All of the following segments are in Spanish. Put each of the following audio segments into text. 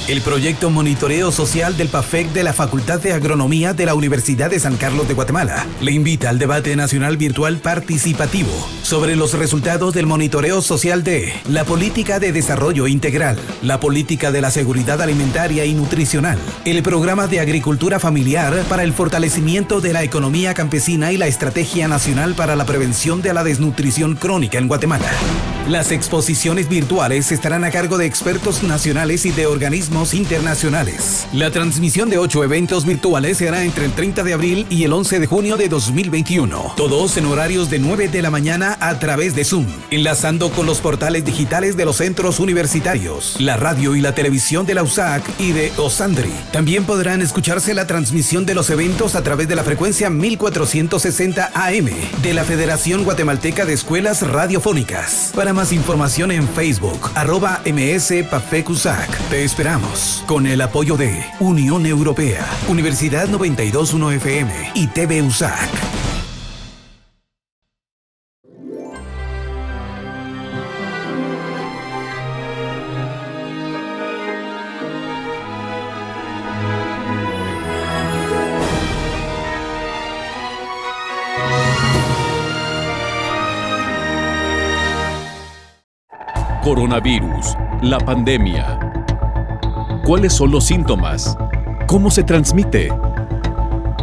El proyecto Monitoreo Social del PAFEC de la Facultad de Agronomía de la Universidad de San Carlos de Guatemala le invita al debate nacional virtual participativo sobre los resultados del monitoreo social de la política de desarrollo integral, la política de la seguridad alimentaria y nutricional, el programa de agricultura familiar para el fortalecimiento de la economía campesina y la estrategia nacional para la prevención de la desnutrición crónica en Guatemala. Las exposiciones virtuales estarán a cargo de expertos nacionales y de organismos internacionales. La transmisión de 8 eventos virtuales se hará entre el 30 de abril y el 11 de junio de 2021. Todos en horarios de 9 de la mañana a través de Zoom, enlazando con los portales digitales de los centros universitarios, la radio y la televisión de la USAC y de OSANDRI. También podrán escucharse la transmisión de los eventos a través de la frecuencia 1460 AM de la Federación Guatemalteca de Escuelas Radiofónicas. Para más información en Facebook, @MSPAFECUSAC. Te esperamos con el apoyo de Unión Europea, Universidad 921 FM y TV USAC. Coronavirus, la pandemia. ¿Cuáles son los síntomas? ¿Cómo se transmite?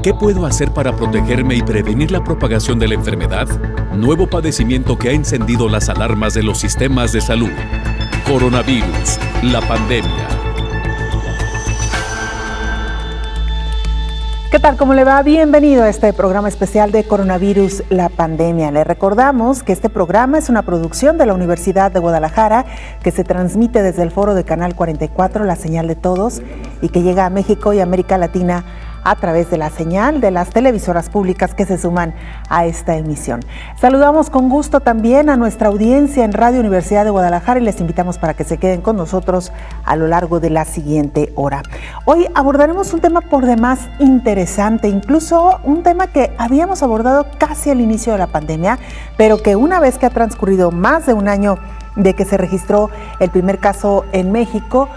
¿Qué puedo hacer para protegerme y prevenir la propagación de la enfermedad? Nuevo padecimiento que ha encendido las alarmas de los sistemas de salud. Coronavirus, la pandemia. ¿Qué tal? ¿Cómo le va? Bienvenido a este programa especial de Coronavirus, la pandemia. Le recordamos que este programa es una producción de la Universidad de Guadalajara que se transmite desde el foro de Canal 44, La Señal de Todos, y que llega a México y América Latina a través de la señal de las televisoras públicas que se suman a esta emisión. Saludamos con gusto también a nuestra audiencia en Radio Universidad de Guadalajara y les invitamos para que se queden con nosotros a lo largo de la siguiente hora. Hoy abordaremos un tema por demás interesante, incluso un tema que habíamos abordado casi al inicio de la pandemia, pero que una vez que ha transcurrido más de un año de que se registró el primer caso en México,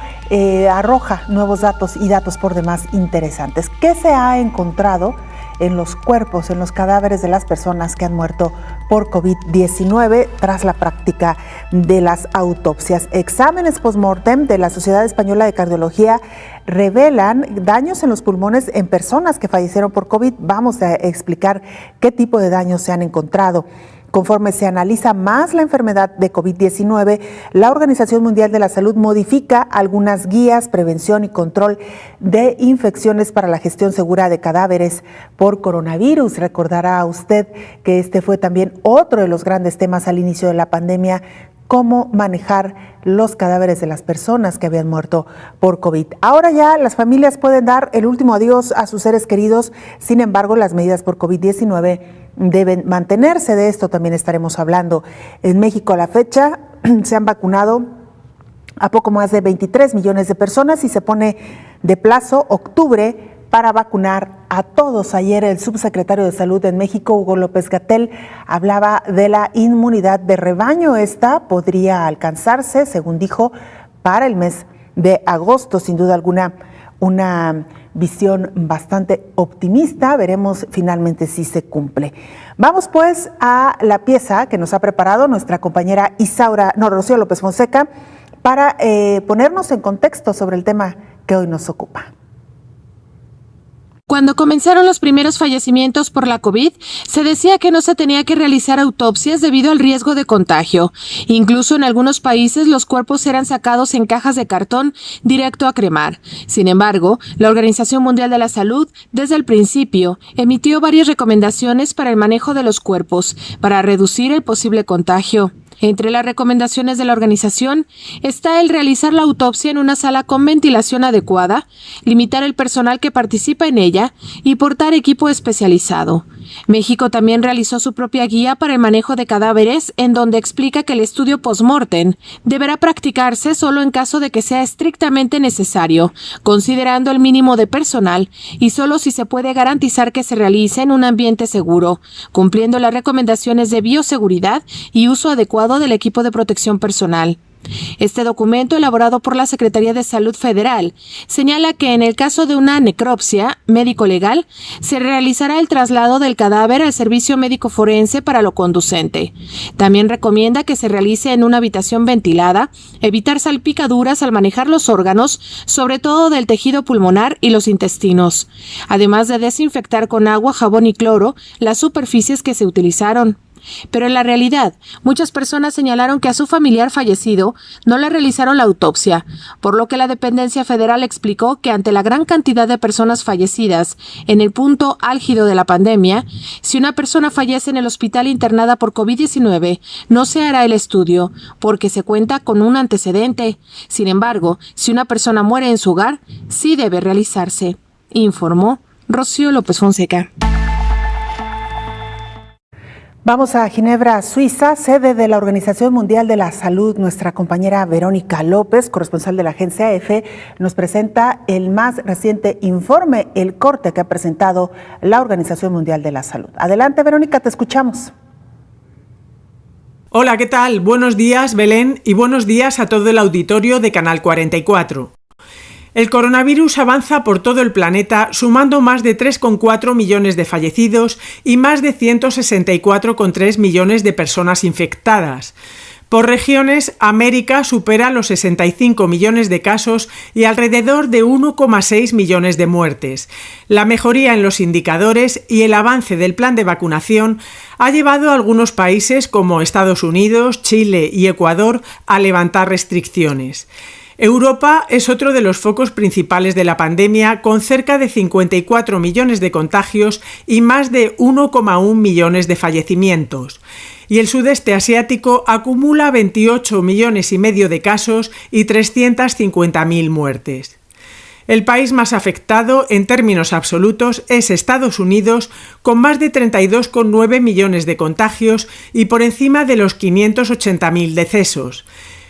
arroja nuevos datos y datos por demás interesantes. ¿Qué se ha encontrado en los cuerpos, en los cadáveres de las personas que han muerto por COVID-19 tras la práctica de las autopsias? Exámenes post-mortem de la Sociedad Española de Cardiología revelan daños en los pulmones en personas que fallecieron por COVID. Vamos a explicar qué tipo de daños se han encontrado. Conforme se analiza más la enfermedad de COVID-19, la Organización Mundial de la Salud modifica algunas guías, prevención y control de infecciones para la gestión segura de cadáveres por coronavirus. Recordará usted que este fue también otro de los grandes temas al inicio de la pandemia, cómo manejar los cadáveres de las personas que habían muerto por COVID. Ahora ya las familias pueden dar el último adiós a sus seres queridos, sin embargo las medidas por COVID-19 deben mantenerse. De esto también estaremos hablando. En México a la fecha se han vacunado a poco más de 23 millones de personas y se pone de plazo octubre para vacunar a todos. Ayer el subsecretario de Salud en México, Hugo López-Gatell, hablaba de la inmunidad de rebaño. Esta podría alcanzarse, según dijo, para el mes de agosto. Sin duda alguna, una visión bastante optimista. Veremos finalmente si se cumple. Vamos pues a la pieza que nos ha preparado nuestra compañera Rocío López Fonseca para ponernos en contexto sobre el tema que hoy nos ocupa. Cuando comenzaron los primeros fallecimientos por la COVID, se decía que no se tenía que realizar autopsias debido al riesgo de contagio. Incluso en algunos países los cuerpos eran sacados en cajas de cartón directo a cremar. Sin embargo, la Organización Mundial de la Salud, desde el principio, emitió varias recomendaciones para el manejo de los cuerpos, para reducir el posible contagio. Entre las recomendaciones de la organización está el realizar la autopsia en una sala con ventilación adecuada, limitar el personal que participa en ella y portar equipo especializado. México también realizó su propia guía para el manejo de cadáveres, en donde explica que el estudio post-mortem deberá practicarse solo en caso de que sea estrictamente necesario, considerando el mínimo de personal y solo si se puede garantizar que se realice en un ambiente seguro, cumpliendo las recomendaciones de bioseguridad y uso adecuado del equipo de protección personal. Este documento, elaborado por la Secretaría de Salud Federal, señala que en el caso de una necropsia médico-legal, se realizará el traslado del cadáver al servicio médico forense para lo conducente. También recomienda que se realice en una habitación ventilada, evitar salpicaduras al manejar los órganos, sobre todo del tejido pulmonar y los intestinos, además de desinfectar con agua, jabón y cloro las superficies que se utilizaron. Pero en la realidad, muchas personas señalaron que a su familiar fallecido no le realizaron la autopsia, por lo que la dependencia federal explicó que ante la gran cantidad de personas fallecidas en el punto álgido de la pandemia, si una persona fallece en el hospital internada por COVID-19, no se hará el estudio, porque se cuenta con un antecedente. Sin embargo, si una persona muere en su hogar, sí debe realizarse, informó Rocío López Fonseca. Vamos a Ginebra, Suiza, sede de la Organización Mundial de la Salud. Nuestra compañera Verónica López, corresponsal de la agencia AF, nos presenta el más reciente informe, el corte que ha presentado la Organización Mundial de la Salud. Adelante, Verónica, te escuchamos. Hola, ¿qué tal? Buenos días, Belén, y buenos días a todo el auditorio de Canal 44. El coronavirus avanza por todo el planeta, sumando más de 3,4 millones de fallecidos y más de 164,3 millones de personas infectadas. Por regiones, América supera los 65 millones de casos y alrededor de 1,6 millones de muertes. La mejoría en los indicadores y el avance del plan de vacunación ha llevado a algunos países como Estados Unidos, Chile y Ecuador a levantar restricciones. Europa es otro de los focos principales de la pandemia, con cerca de 54 millones de contagios y más de 1,1 millones de fallecimientos. Y el sudeste asiático acumula 28 millones y medio de casos y 350.000 muertes. El país más afectado en términos absolutos es Estados Unidos, con más de 32,9 millones de contagios y por encima de los 580.000 decesos.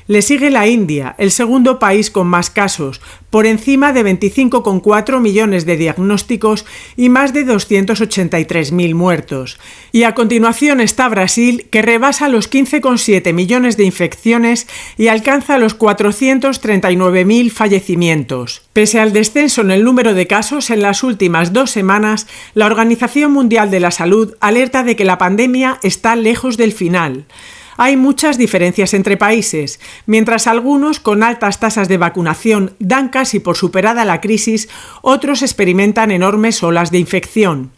Le sigue la India, el segundo país con más casos, por encima de 25,4 millones de diagnósticos y más de 283.000 muertos. Y a continuación está Brasil, que rebasa los 15,7 millones de infecciones y alcanza los 439.000 fallecimientos. Pese al descenso en el número de casos en las últimas 2 semanas, la Organización Mundial de la Salud alerta de que la pandemia está lejos del final. Hay muchas diferencias entre países. Mientras algunos con altas tasas de vacunación dan casi por superada la crisis, otros experimentan enormes olas de infección.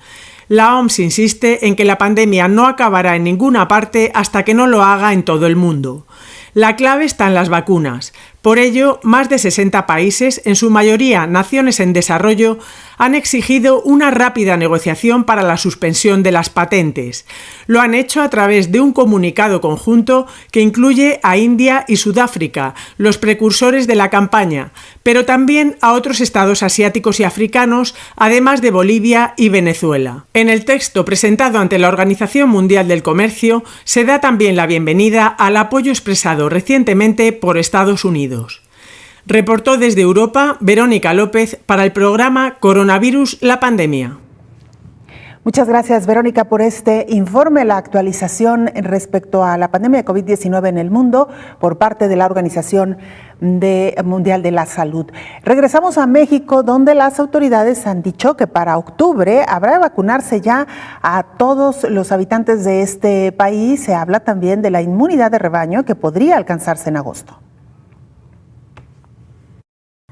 La OMS insiste en que la pandemia no acabará en ninguna parte hasta que no lo haga en todo el mundo. La clave está en las vacunas. Por ello, más de 60 países, en su mayoría naciones en desarrollo, han exigido una rápida negociación para la suspensión de las patentes. Lo han hecho a través de un comunicado conjunto que incluye a India y Sudáfrica, los precursores de la campaña, pero también a otros estados asiáticos y africanos, además de Bolivia y Venezuela. En el texto presentado ante la Organización Mundial del Comercio se da también la bienvenida al apoyo expresado recientemente por Estados Unidos. Reportó desde Europa Verónica López para el programa Coronavirus, la pandemia. Muchas gracias, Verónica, por este informe, la actualización respecto a la pandemia de COVID-19 en el mundo por parte de la Organización Mundial de la Salud. Regresamos a México, donde las autoridades han dicho que para octubre habrá de vacunarse ya a todos los habitantes de este país. Se habla también de la inmunidad de rebaño que podría alcanzarse en agosto.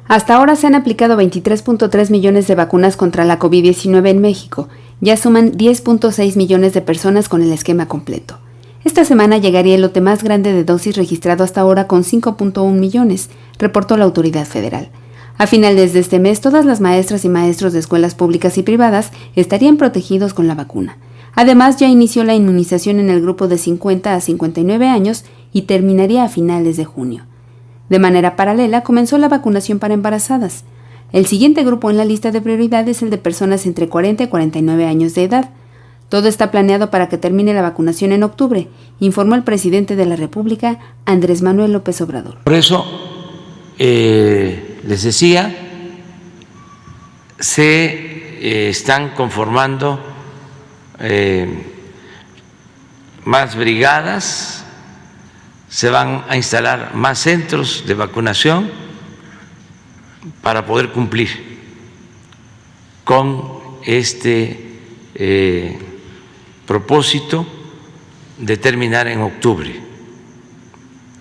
Hasta ahora se han aplicado 23.3 millones de vacunas contra la COVID-19 en México. Ya suman 10.6 millones de personas con el esquema completo. Esta semana llegaría el lote más grande de dosis registrado hasta ahora con 5.1 millones, reportó la autoridad federal. A finales de este mes, todas las maestras y maestros de escuelas públicas y privadas estarían protegidos con la vacuna. Además, ya inició la inmunización en el grupo de 50 a 59 años y terminaría a finales de junio. De manera paralela, comenzó la vacunación para embarazadas. El siguiente grupo en la lista de prioridad es el de personas entre 40 y 49 años de edad. Todo está planeado para que termine la vacunación en octubre, informó el presidente de la República, Andrés Manuel López Obrador. Por eso, les decía, se están conformando más brigadas, se van a instalar más centros de vacunación para poder cumplir con este propósito de terminar en octubre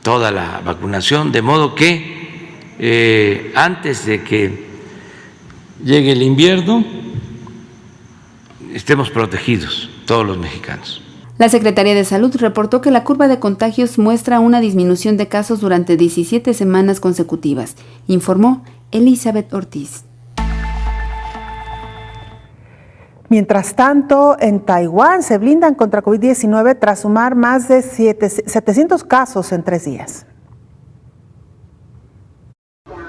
toda la vacunación, de modo que antes de que llegue el invierno estemos protegidos todos los mexicanos. La Secretaría de Salud reportó que la curva de contagios muestra una disminución de casos durante 17 semanas consecutivas, informó Elizabeth Ortiz. Mientras tanto, en Taiwán se blindan contra COVID-19 tras sumar más de 700 casos en 3 días.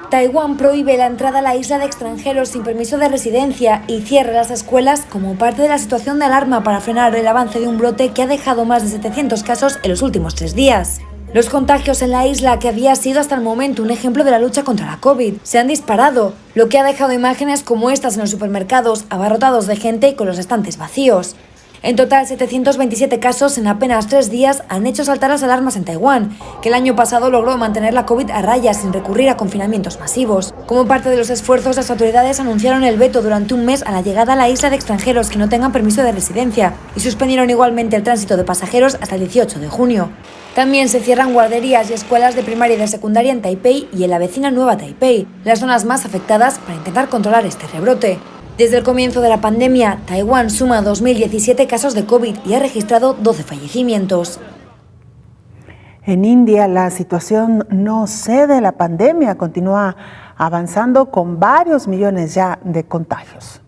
Taiwán prohíbe la entrada a la isla de extranjeros sin permiso de residencia y cierra las escuelas como parte de la situación de alarma para frenar el avance de un brote que ha dejado más de 700 casos en los últimos 3 días. Los contagios en la isla, que había sido hasta el momento un ejemplo de la lucha contra la COVID, se han disparado, lo que ha dejado imágenes como estas en los supermercados abarrotados de gente y con los estantes vacíos. En total, 727 casos en apenas 3 días han hecho saltar las alarmas en Taiwán, que el año pasado logró mantener la COVID a raya sin recurrir a confinamientos masivos. Como parte de los esfuerzos, las autoridades anunciaron el veto durante un mes a la llegada a la isla de extranjeros que no tengan permiso de residencia y suspendieron igualmente el tránsito de pasajeros hasta el 18 de junio. También se cierran guarderías y escuelas de primaria y de secundaria en Taipei y en la vecina Nueva Taipei, las zonas más afectadas, para intentar controlar este rebrote. Desde el comienzo de la pandemia, Taiwán suma 2.017 casos de COVID y ha registrado 12 fallecimientos. En India, la situación no cede, la pandemia continúa avanzando con varios millones ya de contagios.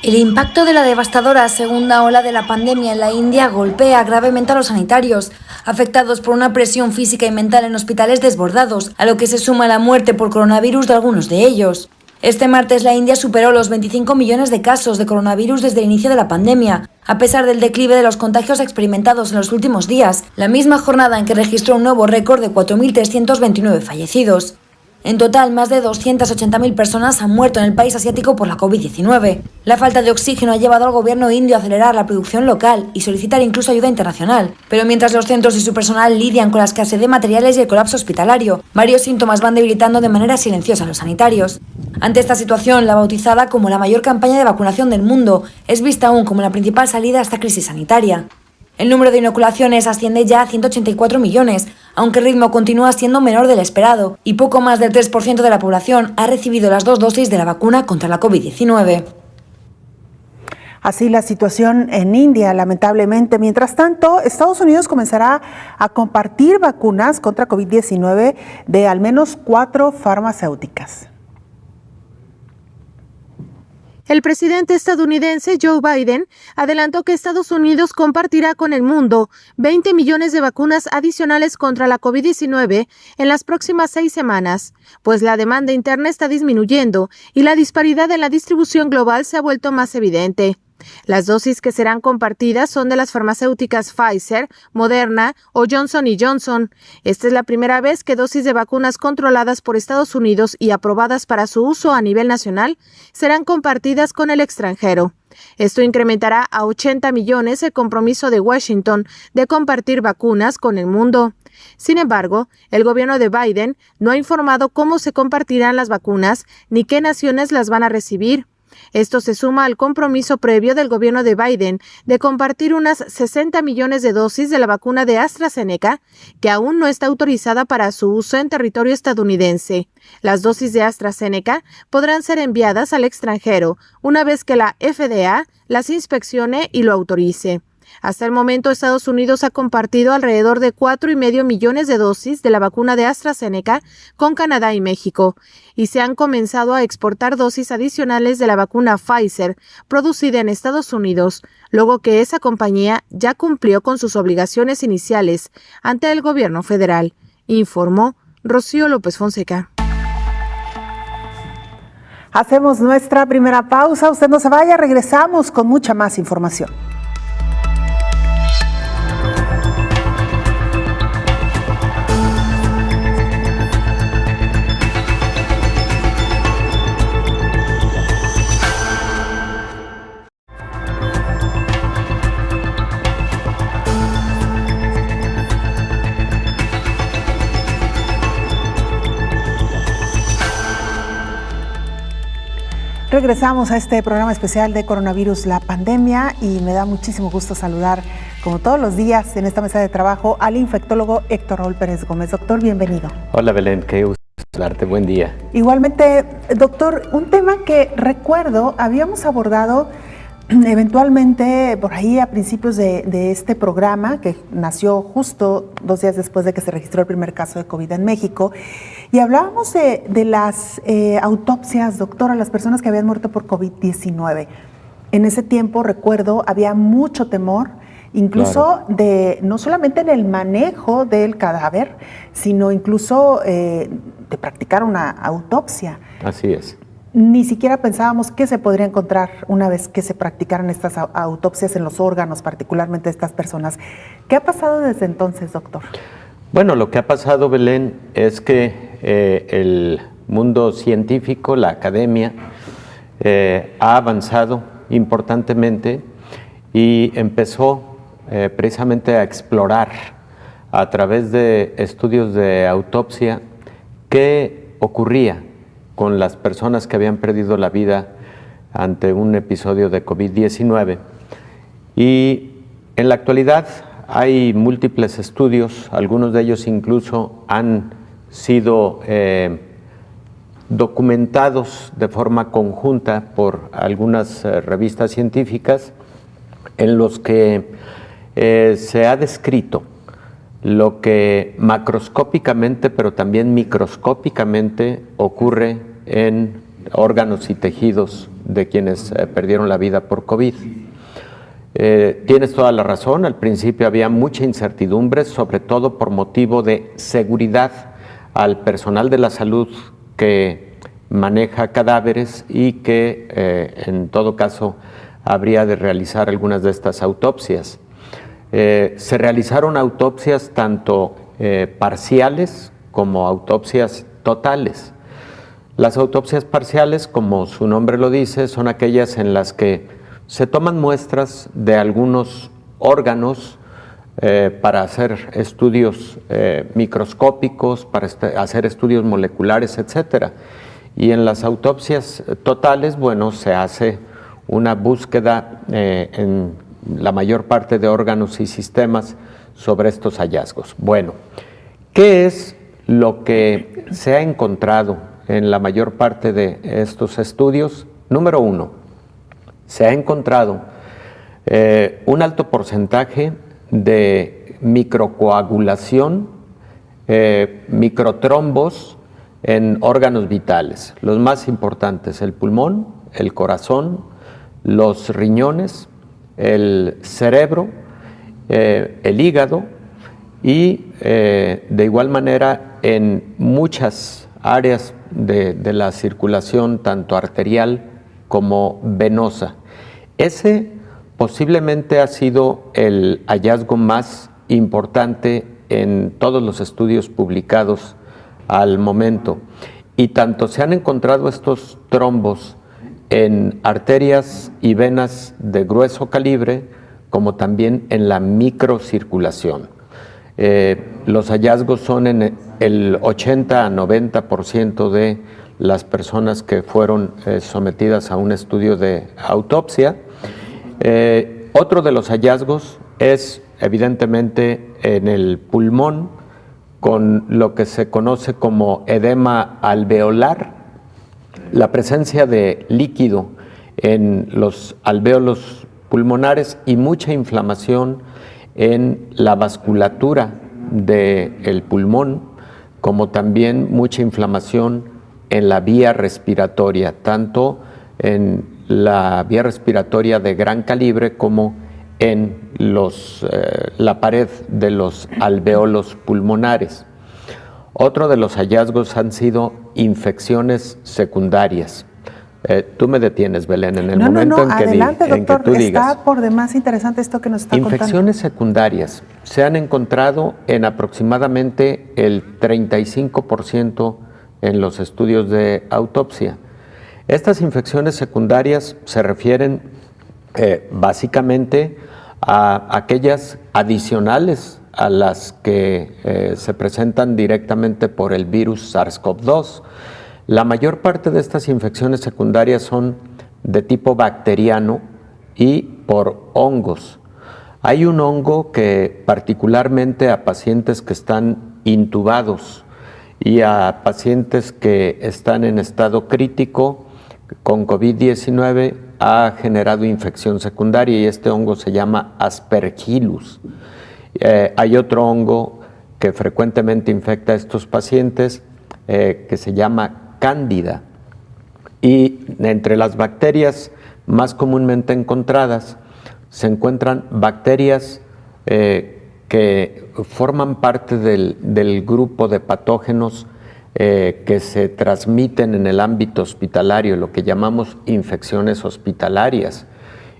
El impacto de la devastadora segunda ola de la pandemia en la India golpea gravemente a los sanitarios, afectados por una presión física y mental en hospitales desbordados, a lo que se suma la muerte por coronavirus de algunos de ellos. Este martes la India superó los 25 millones de casos de coronavirus desde el inicio de la pandemia, a pesar del declive de los contagios experimentados en los últimos días, la misma jornada en que registró un nuevo récord de 4.329 fallecidos. En total, más de 280.000 personas han muerto en el país asiático por la COVID-19. La falta de oxígeno ha llevado al gobierno indio a acelerar la producción local y solicitar incluso ayuda internacional. Pero mientras los centros y su personal lidian con la escasez de materiales y el colapso hospitalario, varios síntomas van debilitando de manera silenciosa a los sanitarios. Ante esta situación, la bautizada como la mayor campaña de vacunación del mundo es vista aún como la principal salida a esta crisis sanitaria. El número de inoculaciones asciende ya a 184 millones, aunque el ritmo continúa siendo menor del esperado, y poco más del 3% de la población ha recibido las 2 dosis de la vacuna contra la COVID-19. Así la situación en India, lamentablemente. Mientras tanto, Estados Unidos comenzará a compartir vacunas contra COVID-19 de al menos 4 farmacéuticas. El presidente estadounidense Joe Biden adelantó que Estados Unidos compartirá con el mundo 20 millones de vacunas adicionales contra la COVID-19 en las próximas 6 semanas, pues la demanda interna está disminuyendo y la disparidad en la distribución global se ha vuelto más evidente. Las dosis que serán compartidas son de las farmacéuticas Pfizer, Moderna o Johnson & Johnson. Esta es la primera vez que dosis de vacunas controladas por Estados Unidos y aprobadas para su uso a nivel nacional serán compartidas con el extranjero. Esto incrementará a 80 millones el compromiso de Washington de compartir vacunas con el mundo. Sin embargo, el gobierno de Biden no ha informado cómo se compartirán las vacunas ni qué naciones las van a recibir. Esto se suma al compromiso previo del gobierno de Biden de compartir unas 60 millones de dosis de la vacuna de AstraZeneca, que aún no está autorizada para su uso en territorio estadounidense. Las dosis de AstraZeneca podrán ser enviadas al extranjero una vez que la FDA las inspeccione y lo autorice. Hasta el momento, Estados Unidos ha compartido alrededor de 4,5 millones de dosis de la vacuna de AstraZeneca con Canadá y México, y se han comenzado a exportar dosis adicionales de la vacuna Pfizer, producida en Estados Unidos, luego que esa compañía ya cumplió con sus obligaciones iniciales ante el gobierno federal, informó Rocío López Fonseca. Hacemos nuestra primera pausa. Usted no se vaya, regresamos con mucha más información. Regresamos a este programa especial de Coronavirus, la pandemia, y me da muchísimo gusto saludar, como todos los días en esta mesa de trabajo, al infectólogo Héctor Raúl Pérez Gómez. Doctor, bienvenido. Hola Belén, qué gusto saludarte, buen día. Igualmente, doctor, un tema que recuerdo habíamos abordado eventualmente por ahí a principios de este programa, que nació justo 2 días después de que se registró el primer caso de COVID en México, y hablábamos de las autopsias, doctor, a las personas que habían muerto por COVID-19. En ese tiempo, recuerdo, había mucho temor, incluso de no solamente en el manejo del cadáver, sino incluso de practicar una autopsia. Así es. Ni siquiera pensábamos qué se podría encontrar una vez que se practicaran estas autopsias en los órganos, particularmente de estas personas. ¿Qué ha pasado desde entonces, doctor? Bueno, lo que ha pasado, Belén, es que el mundo científico, la academia, ha avanzado importantemente y empezó precisamente a explorar a través de estudios de autopsia qué ocurría con las personas que habían perdido la vida ante un episodio de COVID-19. Y en la actualidad hay múltiples estudios, algunos de ellos incluso han sido documentados de forma conjunta por algunas revistas científicas, en los que se ha descrito lo que macroscópicamente, pero también microscópicamente ocurre en órganos y tejidos de quienes perdieron la vida por COVID. Tienes toda la razón, al principio había mucha incertidumbre, sobre todo por motivo de seguridad al personal de la salud que maneja cadáveres y que en todo caso habría de realizar algunas de estas autopsias. Se realizaron autopsias tanto parciales como autopsias totales. Las autopsias parciales, como su nombre lo dice, son aquellas en las que se toman muestras de algunos órganos para hacer estudios microscópicos, para hacer estudios moleculares, etc. Y en las autopsias totales, bueno, se hace una búsqueda en la mayor parte de órganos y sistemas sobre estos hallazgos. Bueno, ¿qué es lo que se ha encontrado en la mayor parte de estos estudios? Número 1, se ha encontrado un alto porcentaje de microcoagulación, microtrombos en órganos vitales. Los más importantes, el pulmón, el corazón, los riñones, el cerebro, el hígado y de igual manera en muchas áreas de la circulación, tanto arterial como venosa. Ese posiblemente ha sido el hallazgo más importante en todos los estudios publicados al momento. Y tanto se han encontrado estos trombos en arterias y venas de grueso calibre, como también en la microcirculación. Los hallazgos son en el 80 a 90% de las personas que fueron sometidas a un estudio de autopsia. Otro de los hallazgos es evidentemente en el pulmón, con lo que se conoce como edema alveolar, la presencia de líquido en los alvéolos pulmonares y mucha inflamación en la vasculatura del pulmón, como también mucha inflamación en la vía respiratoria, tanto en la vía respiratoria de gran calibre como en la pared de los alvéolos pulmonares. Otro de los hallazgos han sido infecciones secundarias. Tú me detienes, Belén, en el momento en que adelante, doctor, tú digas. está por demás interesante esto que nos está contando. Infecciones secundarias se han encontrado en aproximadamente el 35% en los estudios de autopsia. Estas infecciones secundarias se refieren básicamente a aquellas adicionales a las que se presentan directamente por el virus SARS-CoV-2. La mayor parte de estas infecciones secundarias son de tipo bacteriano y por hongos. Hay un hongo que particularmente a pacientes que están intubados y a pacientes que están en estado crítico con COVID-19 ha generado infección secundaria y este hongo se llama Aspergillus. Hay otro hongo que frecuentemente infecta a estos pacientes que se llama Cándida. Y entre las bacterias más comúnmente encontradas se encuentran bacterias que forman parte del grupo de patógenos que se transmiten en el ámbito hospitalario, lo que llamamos infecciones hospitalarias,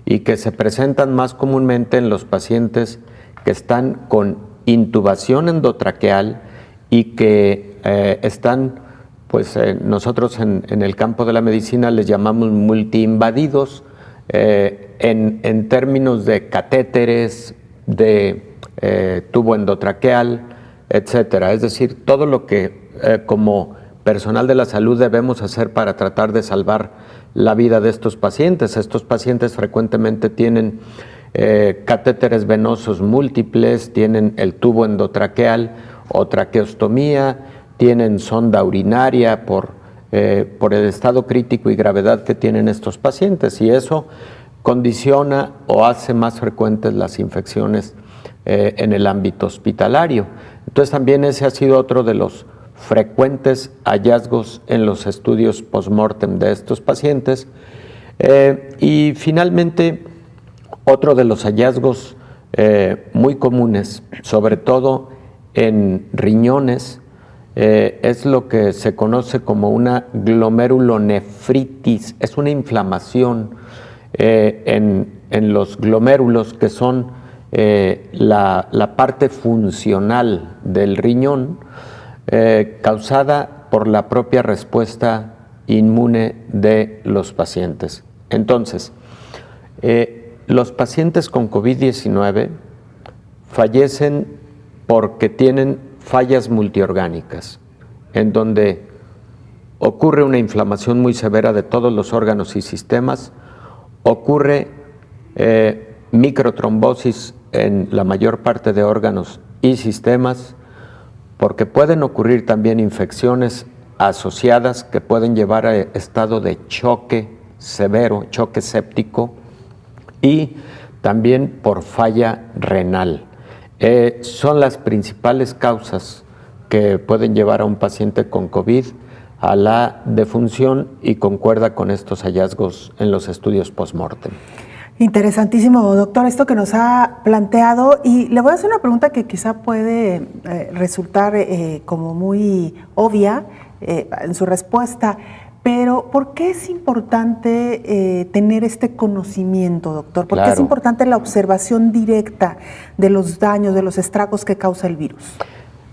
y que se presentan más comúnmente en los pacientes que están con intubación endotraqueal y que están, pues nosotros en el campo de la medicina les llamamos multiinvadidos en términos de catéteres, de tubo endotraqueal, etcétera. Es decir, todo lo que como personal de la salud debemos hacer para tratar de salvar la vida de estos pacientes. Estos pacientes frecuentemente tienen catéteres venosos múltiples, tienen el tubo endotraqueal o traqueostomía, tienen sonda urinaria por el estado crítico y gravedad que tienen estos pacientes, y eso condiciona o hace más frecuentes las infecciones en el ámbito hospitalario. Entonces también ese ha sido otro de los frecuentes hallazgos en los estudios post-mortem de estos pacientes. Y finalmente, otro de los hallazgos muy comunes, sobre todo en riñones, es lo que se conoce como una glomerulonefritis. Es una inflamación en los glomérulos, que son la parte funcional del riñón, causada por la propia respuesta inmune de los pacientes. Entonces, los pacientes con COVID-19 fallecen porque tienen fallas multiorgánicas, en donde ocurre una inflamación muy severa de todos los órganos y sistemas, ocurre microtrombosis en la mayor parte de órganos y sistemas, porque pueden ocurrir también infecciones asociadas que pueden llevar a estado de choque severo, choque séptico, y también por falla renal. Son las principales causas que pueden llevar a un paciente con COVID a la defunción, y concuerda con estos hallazgos en los estudios post-mortem. Interesantísimo, doctor, esto que nos ha planteado, y le voy a hacer una pregunta que quizá puede resultar como muy obvia en su respuesta, pero ¿por qué es importante tener este conocimiento, doctor? ¿Por qué es importante la observación directa de los daños, de los estragos que causa el virus?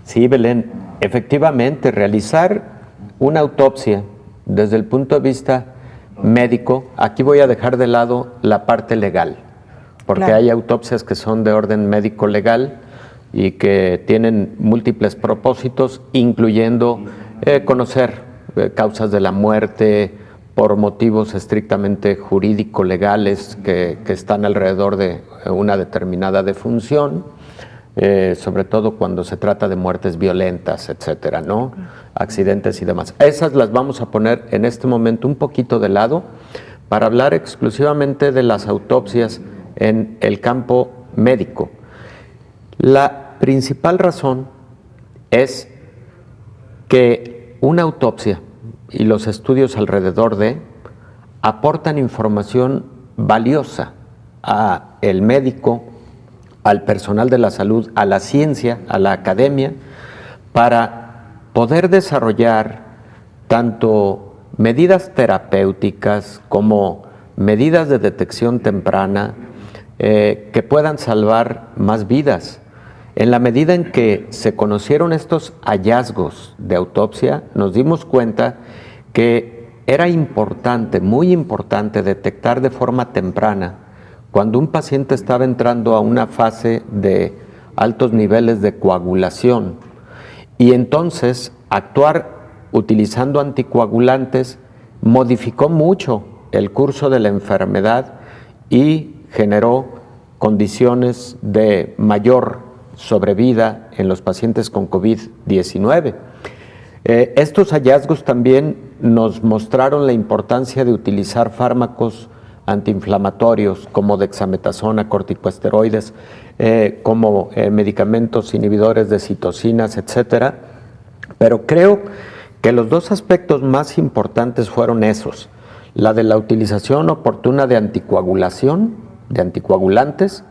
Sí, Belén, efectivamente, realizar una autopsia desde el punto de vista médico, aquí voy a dejar de lado la parte legal, porque hay autopsias que son de orden médico legal y que tienen múltiples propósitos, incluyendo conocer causas de la muerte por motivos estrictamente jurídico-legales que están alrededor de una determinada defunción, sobre todo cuando se trata de muertes violentas, etcétera, ¿no? Accidentes y demás. Esas las vamos a poner en este momento un poquito de lado para hablar exclusivamente de las autopsias en el campo médico. La principal razón es que una autopsia y los estudios alrededor de aportan información valiosa al médico, al personal de la salud, a la ciencia, a la academia, para poder desarrollar tanto medidas terapéuticas como medidas de detección temprana que puedan salvar más vidas. En la medida en que se conocieron estos hallazgos de autopsia, nos dimos cuenta que era importante, muy importante, detectar de forma temprana cuando un paciente estaba entrando a una fase de altos niveles de coagulación, y entonces actuar utilizando anticoagulantes, modificó mucho el curso de la enfermedad y generó condiciones de mayor sobrevida en los pacientes con COVID-19. Estos hallazgos también nos mostraron la importancia de utilizar fármacos antiinflamatorios como dexametasona, corticosteroides, como medicamentos inhibidores de citocinas, etcétera. Pero creo que los dos aspectos más importantes fueron esos: la de la utilización oportuna de anticoagulación, de anticoagulantes,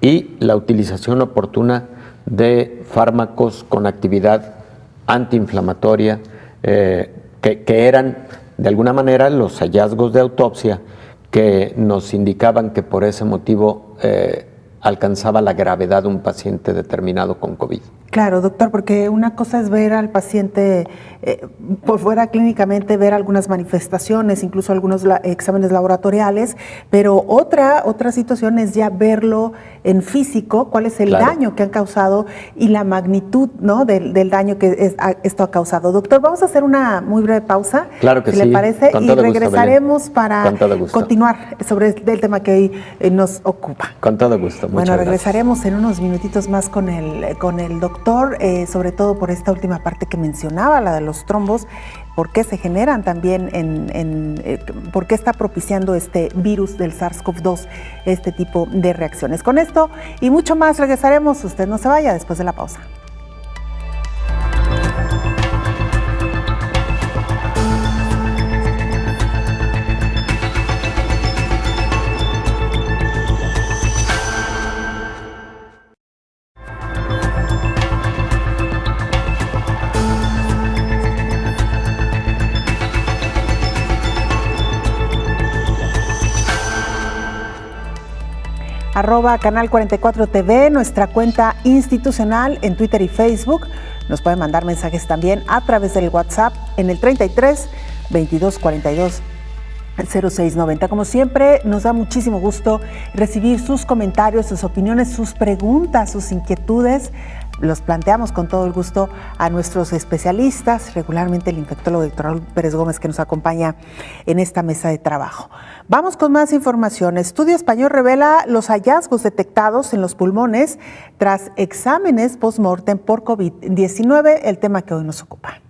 y la utilización oportuna de fármacos con actividad antiinflamatoria, que eran de alguna manera los hallazgos de autopsia que nos indicaban que por ese motivo alcanzaba la gravedad de un paciente determinado con COVID. Claro, doctor, porque una cosa es ver al paciente por fuera clínicamente, ver algunas manifestaciones, incluso algunos exámenes laboratoriales, pero otra situación es ya verlo en físico, cuál es el daño que han causado y la magnitud, ¿no?, del daño que esto ha causado. Doctor, vamos a hacer una muy breve pausa, claro que si sí, le parece, y regresaremos gusto, para continuar sobre el tema que hoy nos ocupa. Con todo gusto. Bueno, regresaremos en unos minutitos más con el doctor, sobre todo por esta última parte que mencionaba, la de los trombos, por qué se generan también, por qué está propiciando este virus del SARS-CoV-2 este tipo de reacciones. Con esto y mucho más regresaremos, usted no se vaya después de la pausa. @Canal 44 TV, nuestra cuenta institucional en Twitter y Facebook. Nos pueden mandar mensajes también a través del WhatsApp en el 33 22 42 0690. Como siempre, nos da muchísimo gusto recibir sus comentarios, sus opiniones, sus preguntas, sus inquietudes. Los planteamos con todo el gusto a nuestros especialistas, regularmente el infectólogo Dr. Raúl Pérez Gómez, que nos acompaña en esta mesa de trabajo. Vamos con más información. Estudio español revela los hallazgos detectados en los pulmones tras exámenes post-mortem por COVID-19, el tema que hoy nos ocupa.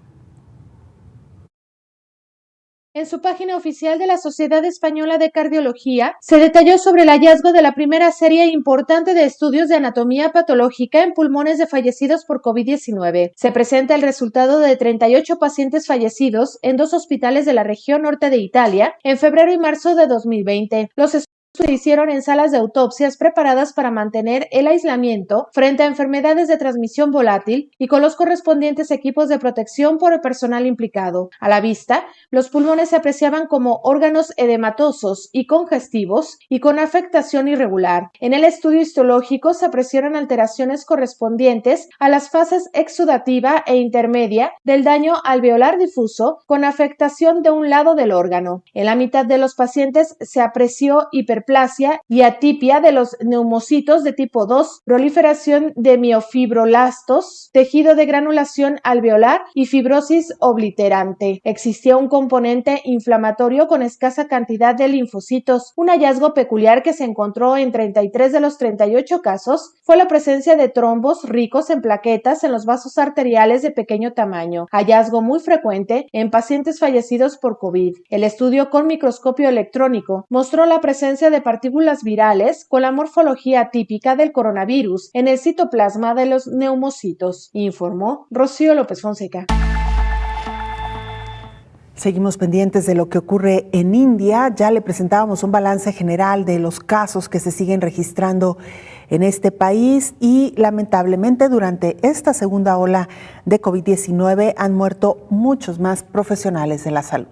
En su página oficial de la Sociedad Española de Cardiología, se detalló sobre el hallazgo de la primera serie importante de estudios de anatomía patológica en pulmones de fallecidos por COVID-19. Se presenta el resultado de 38 pacientes fallecidos en 2 hospitales de la región norte de Italia en febrero y marzo de 2020. Los estudios se hicieron en salas de autopsias preparadas para mantener el aislamiento frente a enfermedades de transmisión volátil y con los correspondientes equipos de protección por el personal implicado. A la vista, los pulmones se apreciaban como órganos edematosos y congestivos y con afectación irregular. En el estudio histológico se apreciaron alteraciones correspondientes a las fases exudativa e intermedia del daño alveolar difuso con afectación de un lado del órgano. En la mitad de los pacientes se apreció hiperplasia y atipia de los neumocitos de tipo 2, proliferación de miofibroblastos, tejido de granulación alveolar y fibrosis obliterante. Existía un componente inflamatorio con escasa cantidad de linfocitos. Un hallazgo peculiar que se encontró en 33 de los 38 casos fue la presencia de trombos ricos en plaquetas en los vasos arteriales de pequeño tamaño, hallazgo muy frecuente en pacientes fallecidos por COVID. El estudio con microscopio electrónico mostró la presencia de partículas virales con la morfología típica del coronavirus en el citoplasma de los neumocitos, informó Rocío López Fonseca. Seguimos pendientes de lo que ocurre en India. Ya le presentábamos un balance general de los casos que se siguen registrando en este país y lamentablemente durante esta segunda ola de COVID-19 han muerto muchos más profesionales de la salud.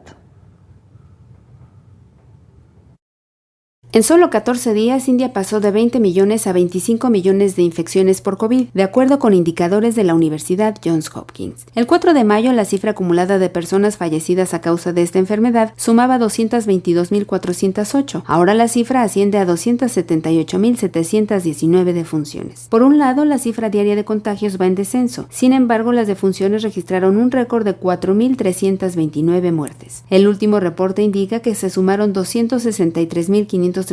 En solo 14 días, India pasó de 20 millones a 25 millones de infecciones por COVID, de acuerdo con indicadores de la Universidad Johns Hopkins. El 4 de mayo, la cifra acumulada de personas fallecidas a causa de esta enfermedad sumaba 222.408. Ahora la cifra asciende a 278.719 defunciones. Por un lado, la cifra diaria de contagios va en descenso. Sin embargo, las defunciones registraron un récord de 4.329 muertes. El último reporte indica que se sumaron 263.533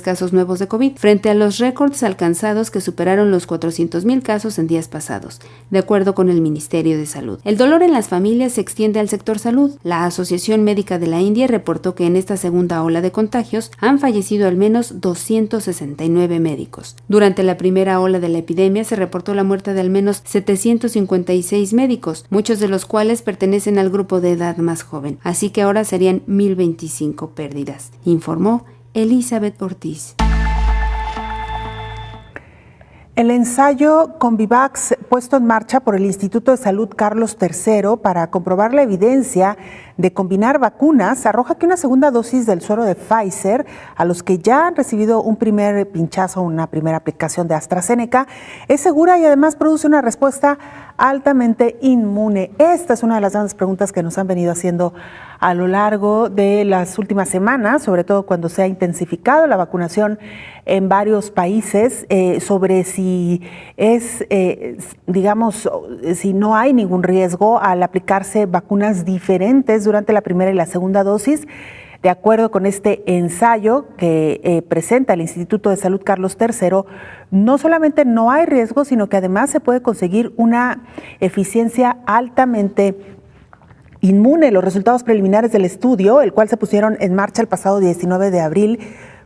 casos nuevos de COVID, frente a los récords alcanzados que superaron los 400.000 casos en días pasados, de acuerdo con el Ministerio de Salud. El dolor en las familias se extiende al sector salud. La Asociación Médica de la India reportó que en esta segunda ola de contagios han fallecido al menos 269 médicos. Durante la primera ola de la epidemia se reportó la muerte de al menos 756 médicos, muchos de los cuales pertenecen al grupo de edad más joven, así que ahora serían 1.025 pérdidas, informó Elizabeth Ortiz. El ensayo Convivax, puesto en marcha por el Instituto de Salud Carlos III para comprobar la evidencia de combinar vacunas, arroja que una segunda dosis del suero de Pfizer a los que ya han recibido un primer pinchazo, una primera aplicación de AstraZeneca, es segura y además produce una respuesta altamente inmune. Esta es una de las grandes preguntas que nos han venido haciendo a lo largo de las últimas semanas, sobre todo cuando se ha intensificado la vacunación en varios países, sobre si es, si no hay ningún riesgo al aplicarse vacunas diferentes durante la primera y la segunda dosis. De acuerdo con este ensayo que presenta el Instituto de Salud Carlos III, no solamente no hay riesgo, sino que además se puede conseguir una eficiencia altamente inmune. Los resultados preliminares del estudio, el cual se pusieron en marcha el pasado 19 de abril,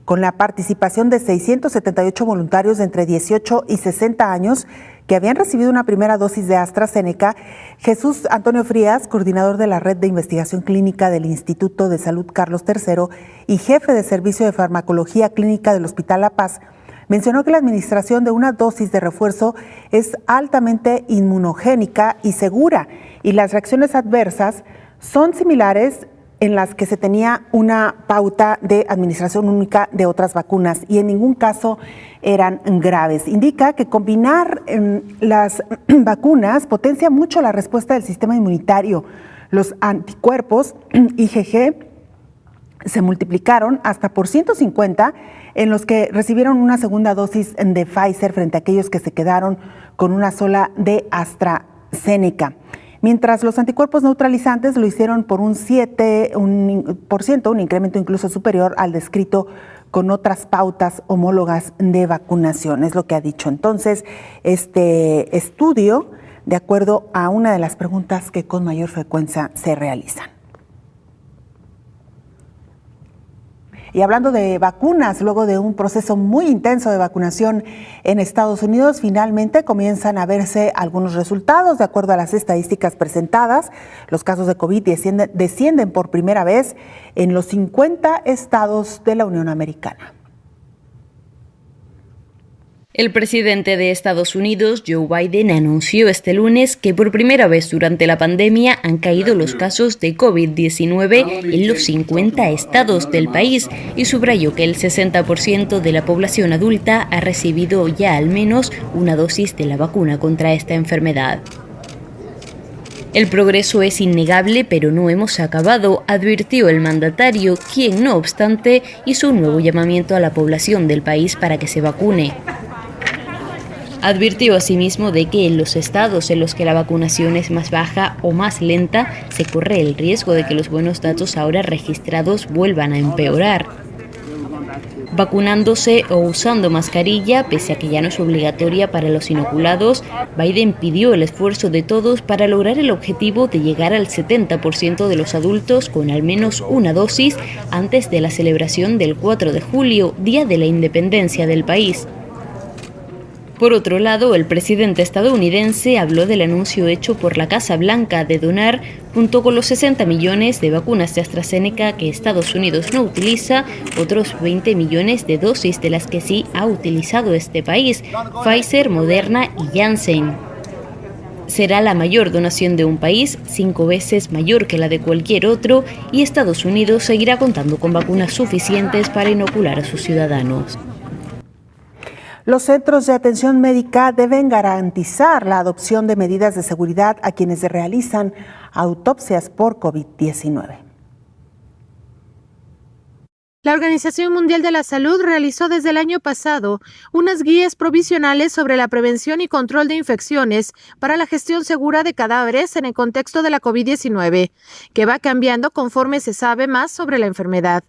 con la participación de 678 voluntarios de entre 18 y 60 años que habían recibido una primera dosis de AstraZeneca. Jesús Antonio Frías, coordinador de la Red de Investigación Clínica del Instituto de Salud Carlos III y jefe de Servicio de Farmacología Clínica del Hospital La Paz, mencionó que la administración de una dosis de refuerzo es altamente inmunogénica y segura, y las reacciones adversas son similares en las que se tenía una pauta de administración única de otras vacunas y en ningún caso eran graves. Indica que combinar las vacunas potencia mucho la respuesta del sistema inmunitario. Los anticuerpos IgG se multiplicaron hasta por 150 en los que recibieron una segunda dosis de Pfizer frente a aquellos que se quedaron con una sola de AstraZeneca. Mientras los anticuerpos neutralizantes lo hicieron por un 7%, un incremento incluso superior al descrito con otras pautas homólogas de vacunación. Es lo que ha dicho entonces este estudio, de acuerdo a una de las preguntas que con mayor frecuencia se realizan. Y hablando de vacunas, luego de un proceso muy intenso de vacunación en Estados Unidos, finalmente comienzan a verse algunos resultados. De acuerdo a las estadísticas presentadas, los casos de COVID descienden por primera vez en los 50 estados de la Unión Americana. El presidente de Estados Unidos, Joe Biden, anunció este lunes que por primera vez durante la pandemia han caído los casos de COVID-19 en los 50 estados del país y subrayó que el 60% de la población adulta ha recibido ya al menos una dosis de la vacuna contra esta enfermedad. El progreso es innegable, pero no hemos acabado, advirtió el mandatario, quien, no obstante, hizo un nuevo llamamiento a la población del país para que se vacune. Advirtió asimismo de que en los estados en los que la vacunación es más baja o más lenta, se corre el riesgo de que los buenos datos ahora registrados vuelvan a empeorar. Vacunándose o usando mascarilla, pese a que ya no es obligatoria para los inoculados, Biden pidió el esfuerzo de todos para lograr el objetivo de llegar al 70% de los adultos con al menos una dosis antes de la celebración del 4 de julio, Día de la Independencia del país. Por otro lado, el presidente estadounidense habló del anuncio hecho por la Casa Blanca de donar, junto con los 60 millones de vacunas de AstraZeneca que Estados Unidos no utiliza, otros 20 millones de dosis de las que sí ha utilizado este país, Pfizer, Moderna y Janssen. Será la mayor donación de un país, 5 veces mayor que la de cualquier otro, y Estados Unidos seguirá contando con vacunas suficientes para inocular a sus ciudadanos. Los centros de atención médica deben garantizar la adopción de medidas de seguridad a quienes realizan autopsias por COVID-19. La Organización Mundial de la Salud realizó desde el año pasado unas guías provisionales sobre la prevención y control de infecciones para la gestión segura de cadáveres en el contexto de la COVID-19, que va cambiando conforme se sabe más sobre la enfermedad.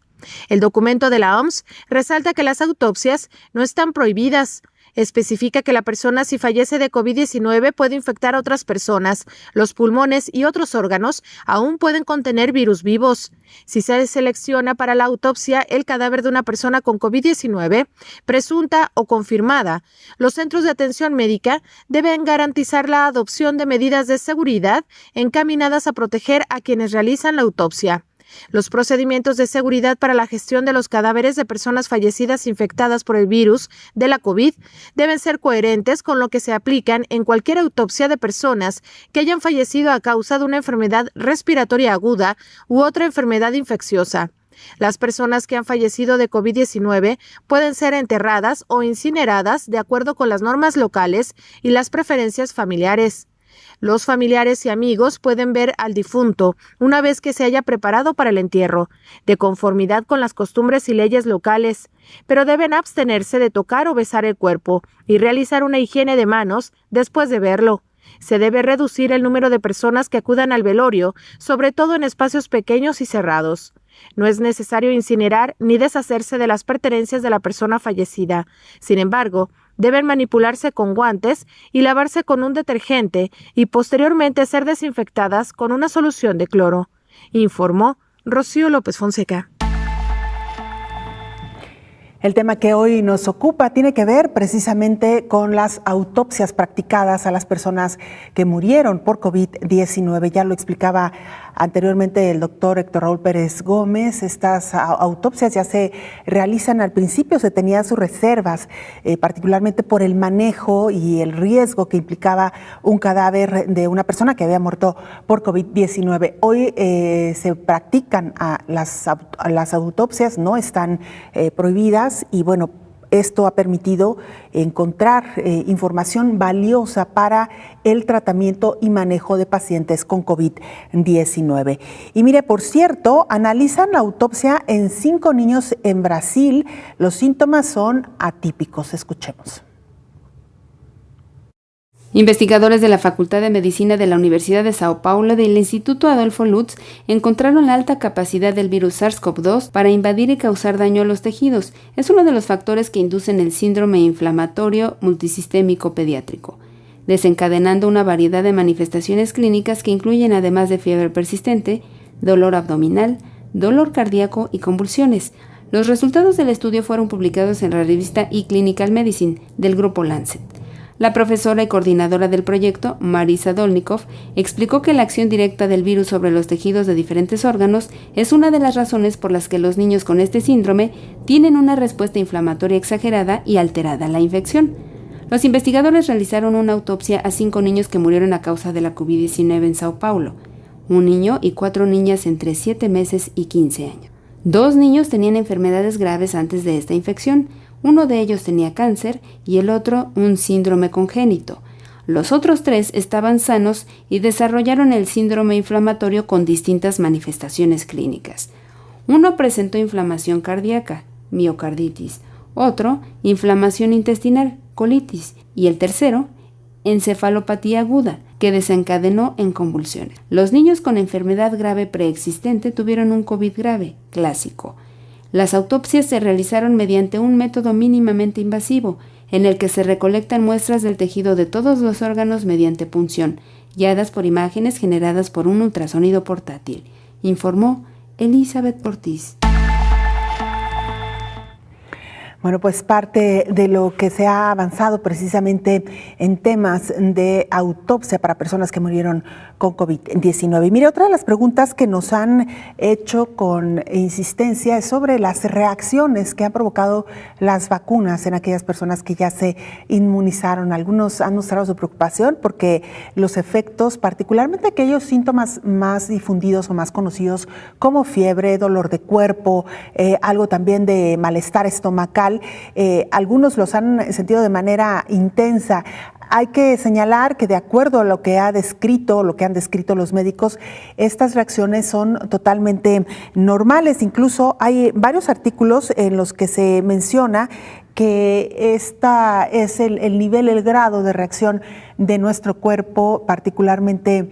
El documento de la OMS resalta que las autopsias no están prohibidas. Especifica que la persona, si fallece de COVID-19, puede infectar a otras personas. Los pulmones y otros órganos aún pueden contener virus vivos. Si se selecciona para la autopsia el cadáver de una persona con COVID-19, presunta o confirmada, los centros de atención médica deben garantizar la adopción de medidas de seguridad encaminadas a proteger a quienes realizan la autopsia. Los procedimientos de seguridad para la gestión de los cadáveres de personas fallecidas infectadas por el virus de la COVID deben ser coherentes con lo que se aplican en cualquier autopsia de personas que hayan fallecido a causa de una enfermedad respiratoria aguda u otra enfermedad infecciosa. Las personas que han fallecido de COVID-19 pueden ser enterradas o incineradas de acuerdo con las normas locales y las preferencias familiares. Los familiares y amigos pueden ver al difunto una vez que se haya preparado para el entierro, de conformidad con las costumbres y leyes locales, pero deben abstenerse de tocar o besar el cuerpo y realizar una higiene de manos después de verlo. Se debe reducir el número de personas que acudan al velorio, sobre todo en espacios pequeños y cerrados. No es necesario incinerar ni deshacerse de las pertenencias de la persona fallecida. Sin embargo, deben manipularse con guantes y lavarse con un detergente y posteriormente ser desinfectadas con una solución de cloro, informó Rocío López Fonseca. El tema que hoy nos ocupa tiene que ver precisamente con las autopsias practicadas a las personas que murieron por COVID-19. Ya lo explicaba anteriormente el doctor Héctor Raúl Pérez Gómez. Estas autopsias ya se realizan. Al principio se tenían sus reservas, particularmente por el manejo y el riesgo que implicaba un cadáver de una persona que había muerto por COVID-19. Hoy se practican las autopsias, no están prohibidas. Y bueno, esto ha permitido encontrar información valiosa para el tratamiento y manejo de pacientes con COVID-19. Y mire, por cierto, analizan la autopsia en 5 niños en Brasil. Los síntomas son atípicos. Escuchemos. Investigadores de la Facultad de Medicina de la Universidad de Sao Paulo y del Instituto Adolfo Lutz encontraron la alta capacidad del virus SARS-CoV-2 para invadir y causar daño a los tejidos. Es uno de los factores que inducen el síndrome inflamatorio multisistémico pediátrico, desencadenando una variedad de manifestaciones clínicas que incluyen, además de fiebre persistente, dolor abdominal, dolor cardíaco y convulsiones. Los resultados del estudio fueron publicados en la revista eClinical Medicine del grupo Lancet. La profesora y coordinadora del proyecto, Marisa Dolnikov, explicó que la acción directa del virus sobre los tejidos de diferentes órganos es una de las razones por las que los niños con este síndrome tienen una respuesta inflamatoria exagerada y alterada a la infección. Los investigadores realizaron una autopsia a 5 niños que murieron a causa de la COVID-19 en Sao Paulo, un niño y 4 niñas entre 7 meses y 15 años. 2 niños tenían enfermedades graves antes de esta infección. Uno de ellos tenía cáncer y el otro un síndrome congénito. Los otros 3 estaban sanos y desarrollaron el síndrome inflamatorio con distintas manifestaciones clínicas. Uno presentó inflamación cardíaca, miocarditis, otro inflamación intestinal, colitis, y el tercero encefalopatía aguda, que desencadenó en convulsiones. Los niños con enfermedad grave preexistente tuvieron un COVID grave, clásico. Las autopsias se realizaron mediante un método mínimamente invasivo, en el que se recolectan muestras del tejido de todos los órganos mediante punción, guiadas por imágenes generadas por un ultrasonido portátil, informó Elizabeth Ortiz. Bueno, pues parte de lo que se ha avanzado precisamente en temas de autopsia para personas que murieron con COVID-19. Y mire, otra de las preguntas que nos han hecho con insistencia es sobre las reacciones que han provocado las vacunas en aquellas personas que ya se inmunizaron. Algunos han mostrado su preocupación porque los efectos, particularmente aquellos síntomas más difundidos o más conocidos como fiebre, dolor de cuerpo, algo también de malestar estomacal, algunos los han sentido de manera intensa. Hay que señalar que de acuerdo a lo que han descrito los médicos, estas reacciones son totalmente normales. Incluso hay varios artículos en los que se menciona que esta es el nivel, el grado de reacción de nuestro cuerpo, particularmente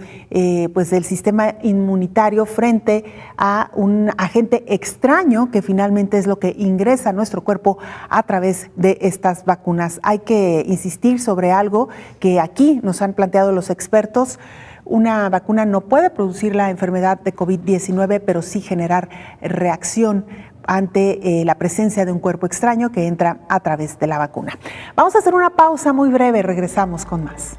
pues del sistema inmunitario frente a un agente extraño que finalmente es lo que ingresa a nuestro cuerpo a través de estas vacunas. Hay que insistir sobre algo que aquí nos han planteado los expertos. Una vacuna no puede producir la enfermedad de COVID-19, pero sí generar reacción ante la presencia de un cuerpo extraño que entra a través de la vacuna. Vamos a hacer una pausa muy breve, regresamos con más.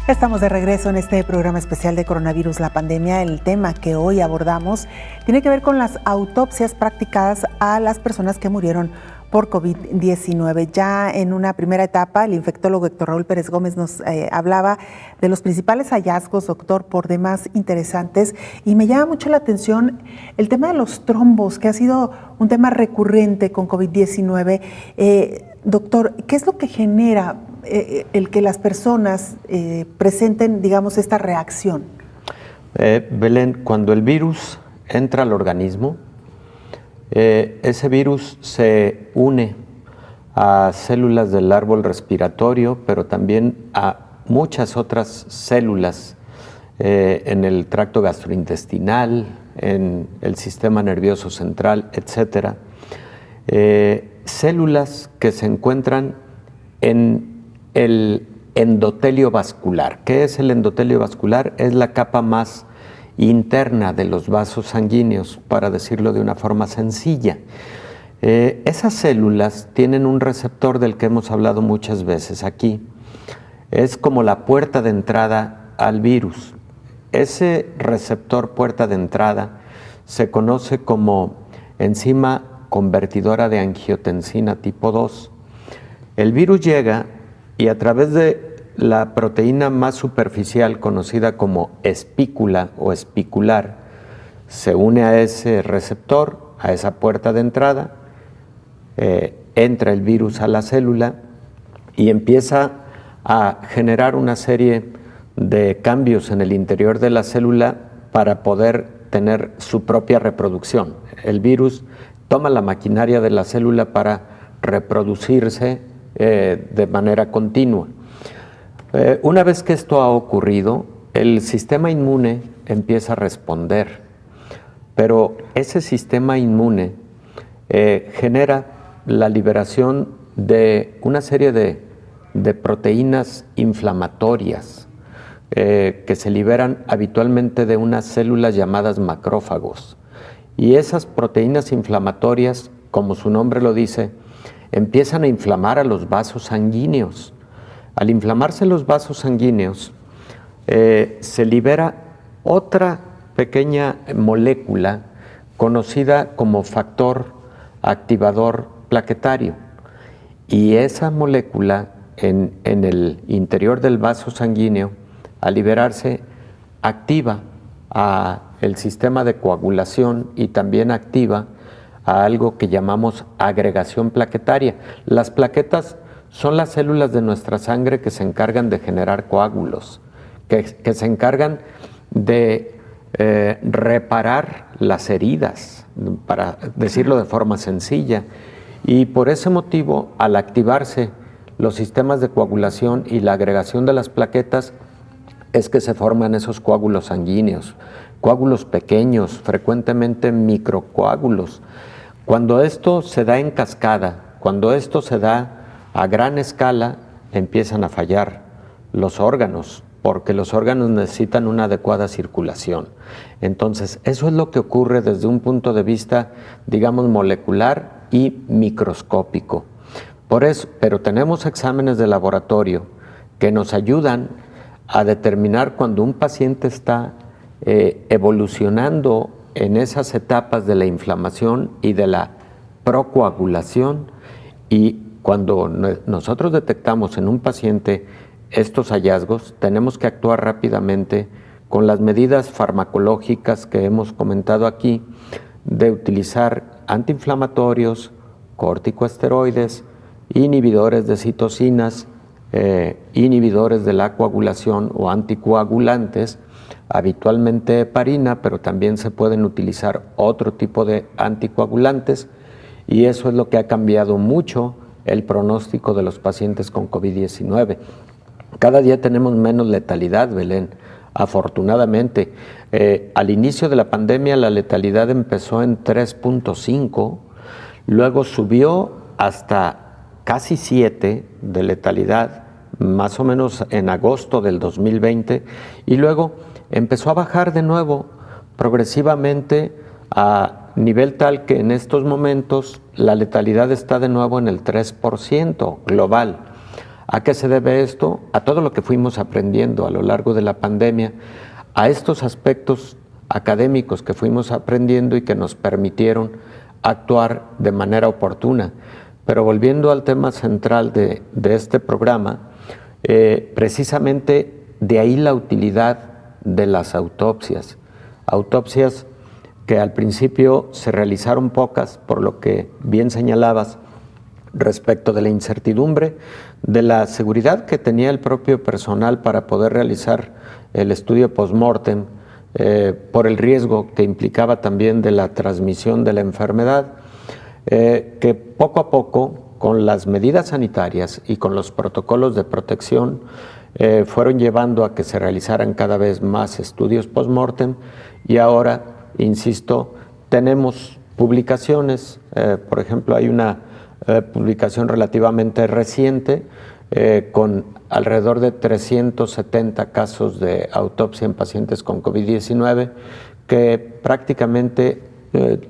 Estamos de regreso en este programa especial de Coronavirus, la pandemia. El tema que hoy abordamos tiene que ver con las autopsias practicadas a las personas que murieron por COVID-19. Ya en una primera etapa, el infectólogo Héctor Raúl Pérez Gómez nos hablaba de los principales hallazgos, doctor, por demás interesantes, y me llama mucho la atención el tema de los trombos, que ha sido un tema recurrente con COVID-19. Doctor, ¿qué es lo que genera el que las personas presenten, digamos, esta reacción? Belén, cuando el virus entra al organismo, ese virus se une a células del árbol respiratorio, pero también a muchas otras células en el tracto gastrointestinal, en el sistema nervioso central, etcétera. Células que se encuentran en el endotelio vascular. ¿Qué es el endotelio vascular? Es la capa más interna de los vasos sanguíneos, para decirlo de una forma sencilla. Esas células tienen un receptor del que hemos hablado muchas veces aquí. Es como la puerta de entrada al virus. Ese receptor puerta de entrada se conoce como enzima convertidora de angiotensina tipo 2. El virus llega y a través de la proteína más superficial, conocida como espícula o espicular, se une a ese receptor, a esa puerta de entrada, entra el virus a la célula y empieza a generar una serie de cambios en el interior de la célula para poder tener su propia reproducción. El virus toma la maquinaria de la célula para reproducirse de manera continua. Una vez que esto ha ocurrido, el sistema inmune empieza a responder, pero ese sistema inmune genera la liberación de una serie de proteínas inflamatorias que se liberan habitualmente de unas células llamadas macrófagos. Y esas proteínas inflamatorias, como su nombre lo dice, empiezan a inflamar a los vasos sanguíneos. Al inflamarse los vasos sanguíneos, se libera otra pequeña molécula conocida como factor activador plaquetario. Y esa molécula en el interior del vaso sanguíneo, al liberarse, activa el sistema de coagulación y también activa a algo que llamamos agregación plaquetaria. Las plaquetas son las células de nuestra sangre que se encargan de generar coágulos, que se encargan de reparar las heridas, para decirlo de forma sencilla. Y por ese motivo, al activarse los sistemas de coagulación y la agregación de las plaquetas, es que se forman esos coágulos sanguíneos, coágulos pequeños, frecuentemente microcoágulos. Cuando esto se da en cascada, cuando esto se da a gran escala, empiezan a fallar los órganos, porque los órganos necesitan una adecuada circulación. Entonces, eso es lo que ocurre desde un punto de vista, digamos, molecular y microscópico. Por eso, pero tenemos exámenes de laboratorio que nos ayudan a determinar cuando un paciente está evolucionando en esas etapas de la inflamación y de la procoagulación, y cuando nosotros detectamos en un paciente estos hallazgos, tenemos que actuar rápidamente con las medidas farmacológicas que hemos comentado aquí, de utilizar antiinflamatorios, corticosteroides, inhibidores de citocinas, inhibidores de la coagulación o anticoagulantes, habitualmente heparina, pero también se pueden utilizar otro tipo de anticoagulantes, y eso es lo que ha cambiado mucho el pronóstico de los pacientes con COVID-19. Cada día tenemos menos letalidad, Belén, afortunadamente. Al inicio de la pandemia la letalidad empezó en 3.5, luego subió hasta casi 7 de letalidad, más o menos en agosto del 2020, y luego empezó a bajar de nuevo progresivamente a nivel tal que en estos momentos la letalidad está de nuevo en el 3% global. ¿A qué se debe esto? A todo lo que fuimos aprendiendo a lo largo de la pandemia, a estos aspectos académicos que fuimos aprendiendo y que nos permitieron actuar de manera oportuna. Pero volviendo al tema central de este programa, precisamente de ahí la utilidad de las autopsias. Autopsias que al principio se realizaron pocas, por lo que bien señalabas, respecto de la incertidumbre, de la seguridad que tenía el propio personal para poder realizar el estudio post-mortem, por el riesgo que implicaba también de la transmisión de la enfermedad, que poco a poco, con las medidas sanitarias y con los protocolos de protección, fueron llevando a que se realizaran cada vez más estudios post-mortem, y ahora, insisto, tenemos publicaciones, por ejemplo, hay una publicación relativamente reciente con alrededor de 370 casos de autopsia en pacientes con COVID-19, que prácticamente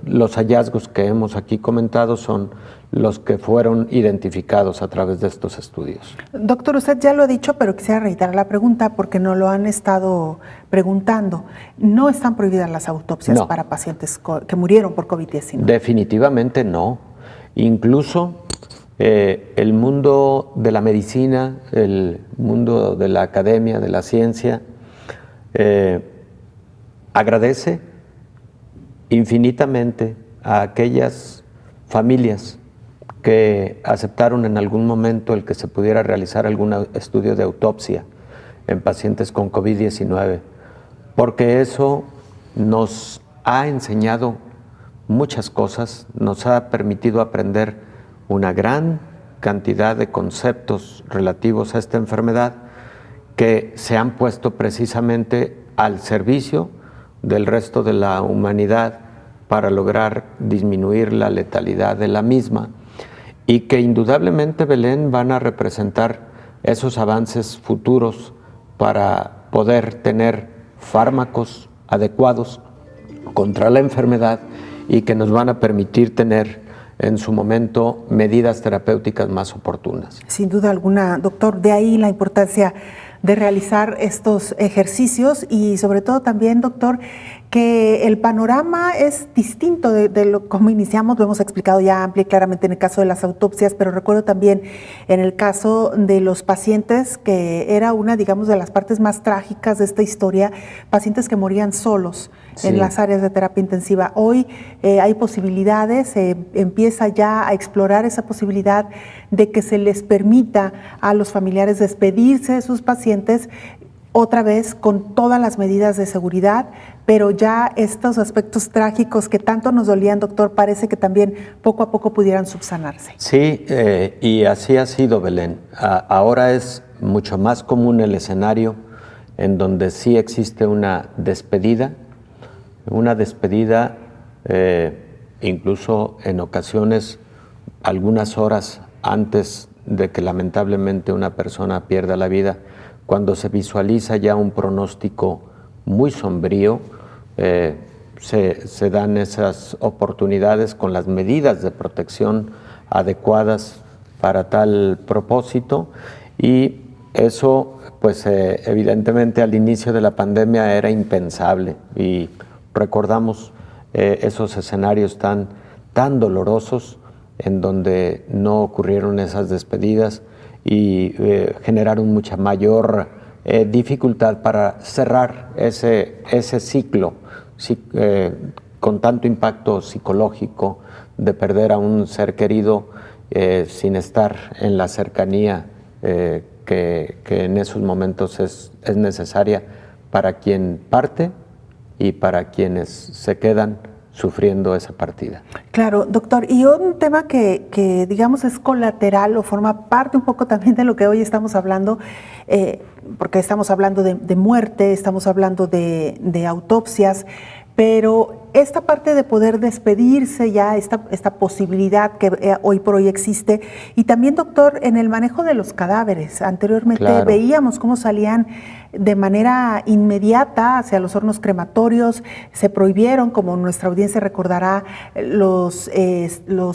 los hallazgos que hemos aquí comentado son los que fueron identificados a través de estos estudios. Doctor, usted ya lo ha dicho, pero quisiera reiterar la pregunta porque nos lo han estado preguntando. ¿No están prohibidas las autopsias para pacientes que murieron por COVID-19? Definitivamente no. Incluso el mundo de la medicina, el mundo de la academia, de la ciencia, agradece infinitamente a aquellas familias que aceptaron en algún momento el que se pudiera realizar algún estudio de autopsia en pacientes con COVID-19, porque eso nos ha enseñado muchas cosas, nos ha permitido aprender una gran cantidad de conceptos relativos a esta enfermedad que se han puesto precisamente al servicio del resto de la humanidad para lograr disminuir la letalidad de la misma, y que indudablemente, Belén, van a representar esos avances futuros para poder tener fármacos adecuados contra la enfermedad y que nos van a permitir tener en su momento medidas terapéuticas más oportunas. Sin duda alguna, doctor, de ahí la importancia de realizar estos ejercicios y sobre todo también, doctor, que el panorama es distinto de lo como iniciamos, lo hemos explicado ya amplia y claramente en el caso de las autopsias, pero recuerdo también en el caso de los pacientes, que era una, digamos, de las partes más trágicas de esta historia, pacientes que morían solos en las áreas de terapia intensiva. Hoy hay posibilidades, se empieza ya a explorar esa posibilidad de que se les permita a los familiares despedirse de sus pacientes otra vez con todas las medidas de seguridad, pero ya estos aspectos trágicos que tanto nos dolían, doctor, parece que también poco a poco pudieran subsanarse. Sí, y así ha sido, Belén. Ahora es mucho más común el escenario en donde sí existe una despedida incluso en ocasiones algunas horas antes de que lamentablemente una persona pierda la vida, cuando se visualiza ya un pronóstico muy sombrío, se dan esas oportunidades con las medidas de protección adecuadas para tal propósito, y eso pues evidentemente al inicio de la pandemia era impensable, y recordamos esos escenarios tan dolorosos en donde no ocurrieron esas despedidas y generaron mucha mayor dificultad para cerrar ese ciclo con tanto impacto psicológico de perder a un ser querido sin estar en la cercanía que en esos momentos es necesaria para quien parte y para quienes se quedan sufriendo esa partida. Claro, doctor, y un tema que digamos es colateral o forma parte un poco también de lo que hoy estamos hablando, porque estamos hablando de muerte, estamos hablando de autopsias, pero esta parte de poder despedirse ya, esta posibilidad que hoy por hoy existe, y también, doctor, en el manejo de los cadáveres. Anteriormente veíamos cómo salían de manera inmediata hacia los hornos crematorios, se prohibieron, como nuestra audiencia recordará, los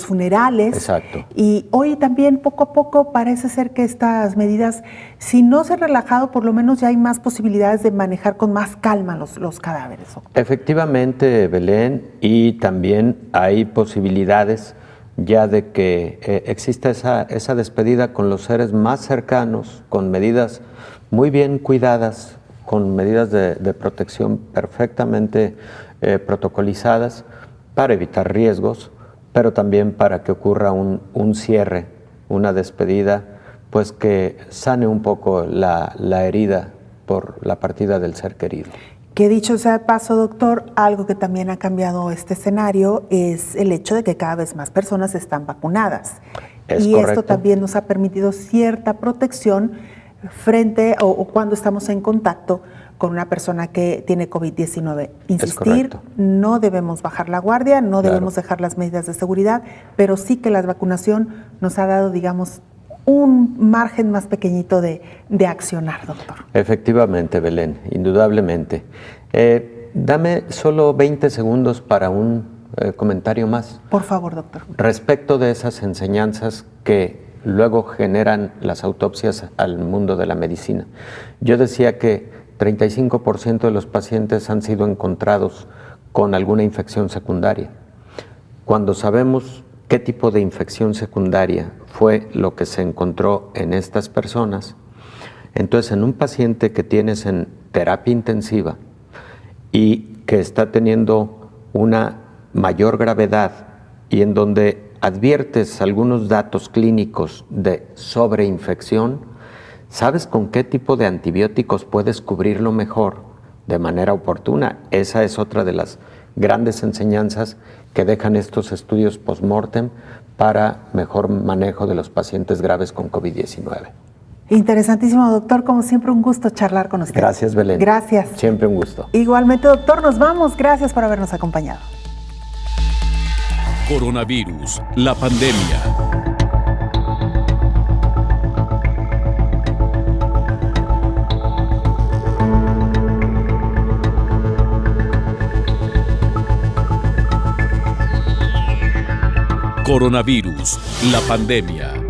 funerales. Exacto. Y hoy también poco a poco parece ser que estas medidas, si no se han relajado, por lo menos ya hay más posibilidades de manejar con más calma los cadáveres. Efectivamente, Belén, y también hay posibilidades ya de que exista esa despedida con los seres más cercanos, con medidas muy bien cuidadas, con medidas de protección perfectamente protocolizadas para evitar riesgos, pero también para que ocurra un cierre, una despedida, pues que sane un poco la herida por la partida del ser querido. Que dicho sea de paso, doctor, algo que también ha cambiado este escenario es el hecho de que cada vez más personas están vacunadas. Es correcto. Esto también nos ha permitido cierta protección frente o cuando estamos en contacto con una persona que tiene COVID-19. Insistir, no debemos bajar la guardia, no debemos dejar las medidas de seguridad, pero sí que la vacunación nos ha dado, digamos, un margen más pequeñito de accionar, doctor. Efectivamente, Belén, indudablemente. Dame solo 20 segundos para un comentario más. Por favor, doctor. Respecto de esas enseñanzas que luego generan las autopsias al mundo de la medicina. Yo decía que 35% de los pacientes han sido encontrados con alguna infección secundaria. Cuando sabemos qué tipo de infección secundaria fue lo que se encontró en estas personas, entonces en un paciente que tienes en terapia intensiva y que está teniendo una mayor gravedad y en donde adviertes algunos datos clínicos de sobreinfección, ¿sabes con qué tipo de antibióticos puedes cubrirlo mejor de manera oportuna? Esa es otra de las grandes enseñanzas que dejan estos estudios post-mortem para mejor manejo de los pacientes graves con COVID-19. Interesantísimo, doctor. Como siempre, un gusto charlar con usted. Gracias, Belén. Gracias. Siempre un gusto. Igualmente, doctor, nos vamos. Gracias por habernos acompañado. Coronavirus, la pandemia. Coronavirus, la pandemia.